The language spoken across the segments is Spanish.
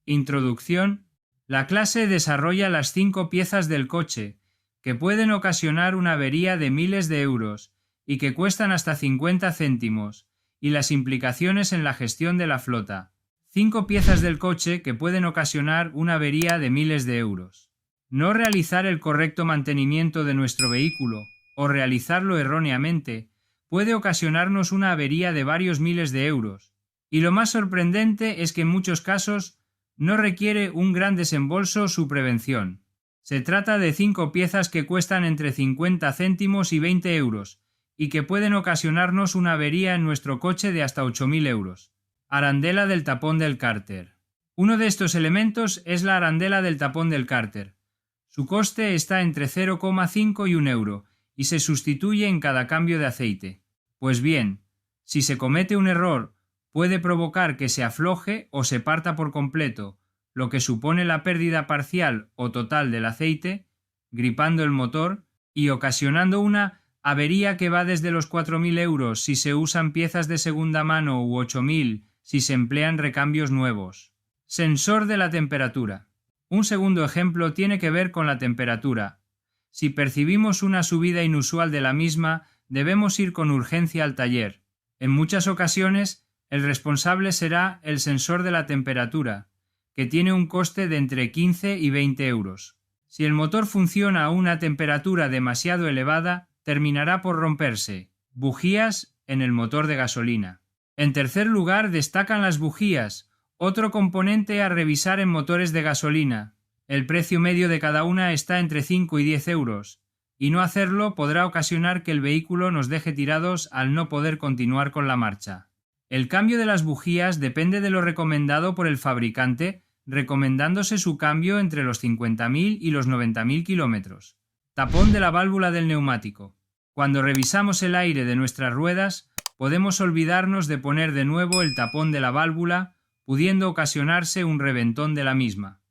Introducción. La clase desarrolla las 5 piezas del coche, que pueden ocasionar una avería de miles de euros y que cuestan hasta 50 céntimos, y las implicaciones en la gestión de la flota. 5 piezas del coche que pueden ocasionar una avería de miles de euros. No realizar el correcto mantenimiento de nuestro vehículo o realizarlo erróneamente puede ocasionarnos una avería de varios miles de euros. Y lo más sorprendente es que en muchos casos no requiere un gran desembolso su prevención. Se trata de 5 piezas que cuestan entre 50 céntimos y 20 euros y que pueden ocasionarnos una avería en nuestro coche de hasta 8.000 euros. Arandela del tapón del cárter. Uno de estos elementos es la arandela del tapón del cárter. Su coste está entre 0,5 y 1 euro y se sustituye en cada cambio de aceite. Pues bien, si se comete un error, puede provocar que se afloje o se parta por completo, lo que supone la pérdida parcial o total del aceite, gripando el motor y ocasionando una avería que va desde los 4.000 euros si se usan piezas de segunda mano u 8.000 si se emplean recambios nuevos. Sensor de la temperatura. Un segundo ejemplo tiene que ver con la temperatura. Si percibimos una subida inusual de la misma, debemos ir con urgencia al taller. En muchas ocasiones, el responsable será el sensor de la temperatura, que tiene un coste de entre 15 y 20 euros. Si el motor funciona a una temperatura demasiado elevada, terminará por romperse. Bujías en el motor de gasolina. En tercer lugar, destacan las bujías, otro componente a revisar en motores de gasolina. El precio medio de cada una está entre 5 y 10 euros, y no hacerlo podrá ocasionar que el vehículo nos deje tirados al no poder continuar con la marcha. El cambio de las bujías depende de lo recomendado por el fabricante, recomendándose su cambio entre los 50.000 y los 90.000 kilómetros. Tapón de la válvula del neumático. Cuando revisamos el aire de nuestras ruedas, podemos olvidarnos de poner de nuevo el tapón de la válvula, pudiendo ocasionarse un reventón de la misma.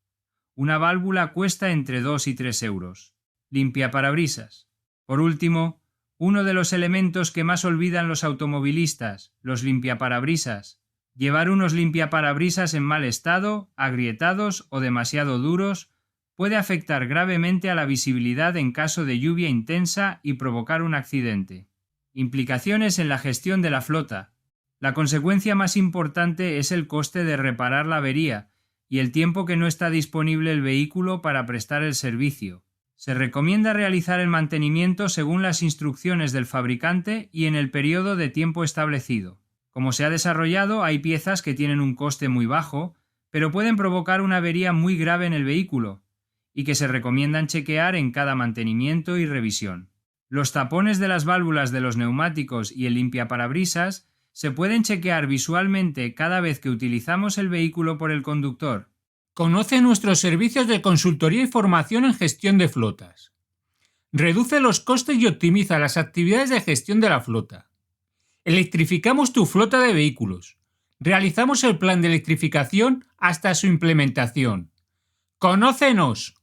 Una válvula cuesta entre 2 y 3 euros. Limpiaparabrisas. Por último, uno de los elementos que más olvidan los automovilistas, los limpiaparabrisas. Llevar unos limpiaparabrisas en mal estado, agrietados o demasiado duros, puede afectar gravemente a la visibilidad en caso de lluvia intensa y provocar un accidente. Implicaciones en la gestión de la flota. La consecuencia más importante es el coste de reparar la avería y el tiempo que no está disponible el vehículo para prestar el servicio. Se recomienda realizar el mantenimiento según las instrucciones del fabricante y en el periodo de tiempo establecido. Como se ha desarrollado, hay piezas que tienen un coste muy bajo, pero pueden provocar una avería muy grave en el vehículo, y que se recomiendan chequear en cada mantenimiento y revisión. Los tapones de las válvulas de los neumáticos y el limpiaparabrisas se pueden chequear visualmente cada vez que utilizamos el vehículo por el conductor. Conoce nuestros servicios de consultoría y formación en gestión de flotas. Reduce los costes y optimiza las actividades de gestión de la flota. Electrificamos tu flota de vehículos. Realizamos el plan de electrificación hasta su implementación. ¡Conócenos!